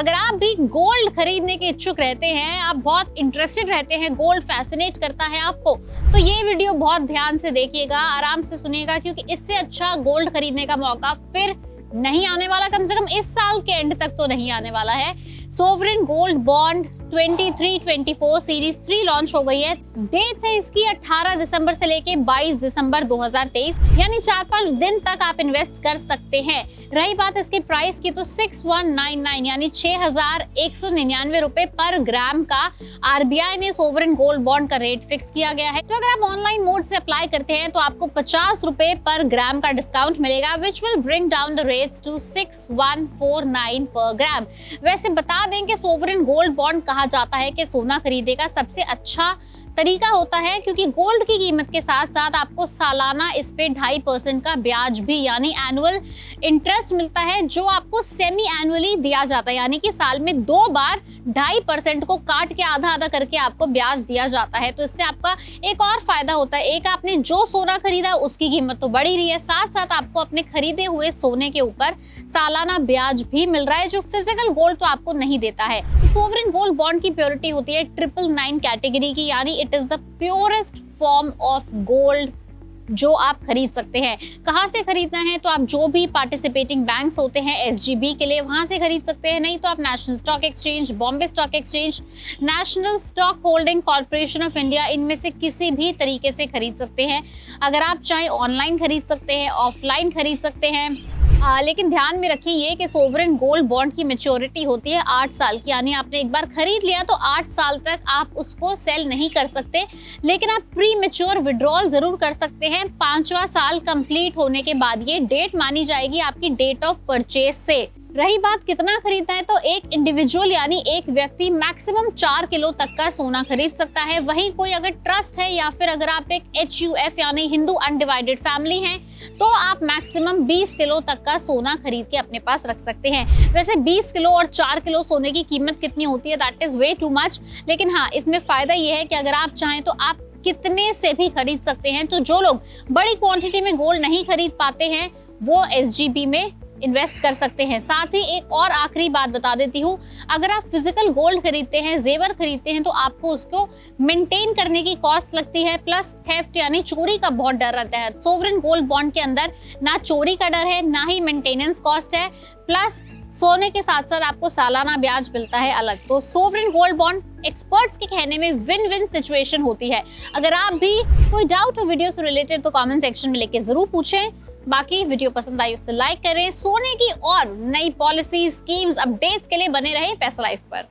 अगर आप भी गोल्ड खरीदने के इच्छुक रहते हैं, आप बहुत इंटरेस्टेड रहते हैं, गोल्ड फैसिनेट करता है आपको, तो ये वीडियो बहुत ध्यान से देखिएगा, आराम से सुनिएगा, क्योंकि इससे अच्छा गोल्ड खरीदने का मौका फिर नहीं आने वाला, कम से कम इस साल के एंड तक तो नहीं आने वाला है। Sovereign gold bond 2324 series 3 launch हो गई है। डेट है इसकी 18 दिसंबर से लेके 22 दिसंबर 2023, यानी 4-5 दिन तक आप इन्वेस्ट कर सकते हैं। रही बात इसके प्राइस की, तो 6199 यानी 6199 रुपए पर ग्राम का आरबीआई ने सोवरेन गोल्ड बॉन्ड का रेट फिक्स किया गया है। तो अगर आप ऑनलाइन मोड से अप्लाई करते हैं तो आपको 50 रुपए पर ग्राम का डिस्काउंट मिलेगा, which will bring down the rates to 6149 पर ग्राम। वैसे बता दें कि सोवरेन गोल्ड बॉन्ड कहा जाता है कि सोना खरीदने का सबसे अच्छा तरीका होता है, क्योंकि गोल्ड की कीमत के साथ साथ आपको सालाना इस पे 2.5% का ब्याज भी यानी एनुअल इंटरेस्ट मिलता है, जो आपको सेमी एनुअली दिया जाता है, यानी कि साल में 2 बार 2.5% को काट के आधा आधा करके आपको ब्याज दिया जाता है। तो इससे आपका एक और फायदा होता है, एक आपने जो सोना खरीदा उसकी कीमत तो बढ़ ही रही है, साथ साथ आपको अपने खरीदे हुए सोने के ऊपर सालाना ब्याज भी मिल रहा है, जो फिजिकल गोल्ड तो आपको नहीं देता है। सोवरेन गोल्ड बॉन्ड की प्योरिटी होती है 999 कैटेगरी की, यानी it is the purest form of gold जो आप खरीद सकते हैं। कहाँ से खरीदना है, तो आप जो भी पार्टिसिपेटिंग बैंक्स होते हैं एसजीबी के लिए, वहां से खरीद सकते हैं, नहीं तो आप national stock exchange, Bombay stock exchange, national stock holding corporation of India, इनमें से किसी भी तरीके से खरीद सकते हैं। अगर आप चाहे ऑनलाइन खरीद सकते हैं, ऑफलाइन खरीद सकते हैं, लेकिन ध्यान में रखिए ये कि सोवरेन गोल्ड बॉन्ड की मैच्योरिटी होती है 8 साल की, यानी आपने एक बार खरीद लिया तो 8 साल तक आप उसको सेल नहीं कर सकते, लेकिन आप प्री मैच्योर विड्रॉल जरूर कर सकते हैं। 5वां साल कंप्लीट होने के बाद ये डेट मानी जाएगी आपकी डेट ऑफ परचेज से। रही बात कितना खरीदना है, तो एक इंडिविजुअल यानी एक व्यक्ति मैक्सिमम 4 किलो तक का सोना खरीद सकता है। वहीं कोई अगर ट्रस्ट है या फिर अगर आप एक HUF यानी हिंदू अनडिवाइडेड फैमिली हैं, तो आप मैक्सिमम 20 किलो तक का सोना खरीद के अपने पास रख सकते हैं। वैसे 20 किलो और 4 किलो सोने की कीमत कितनी होती है, that is way too much, लेकिन हाँ इसमें फायदा ये है कि अगर आप चाहें तो आप कितने से भी खरीद सकते हैं। तो जो लोग बड़ी क्वांटिटी में गोल्ड नहीं खरीद पाते हैं वो SGB में इन्वेस्ट कर सकते हैं। साथ ही एक और आखिरी बात बता देती हूँ, अगर आप फिजिकल गोल्ड खरीदते हैं, जेवर खरीदते हैं, तो आपको उसको मेंटेन करने की कॉस्ट लगती है, प्लस थेफ्ट यानी चोरी का बहुत डर रहता है। सोवरेन गोल्ड बॉन्ड के अंदर ना चोरी का डर है, ना ही मेंटेनेंस कॉस्ट है, प्लस सोने के साथ साथ आपको सालाना ब्याज मिलता है अलग। तो सोवरेन गोल्ड बॉन्ड एक्सपर्ट्स के कहने में विन विन सिचुएशन होती है। अगर आप भी कोई डाउट हो वीडियो से रिलेटेड तो कमेंट सेक्शन में लेके जरूर पूछें। बाकी वीडियो पसंद आई उसे लाइक करें। सोने की और नई पॉलिसी, स्कीम्स, अपडेट्स के लिए बने रहे पैसा लाइफ पर।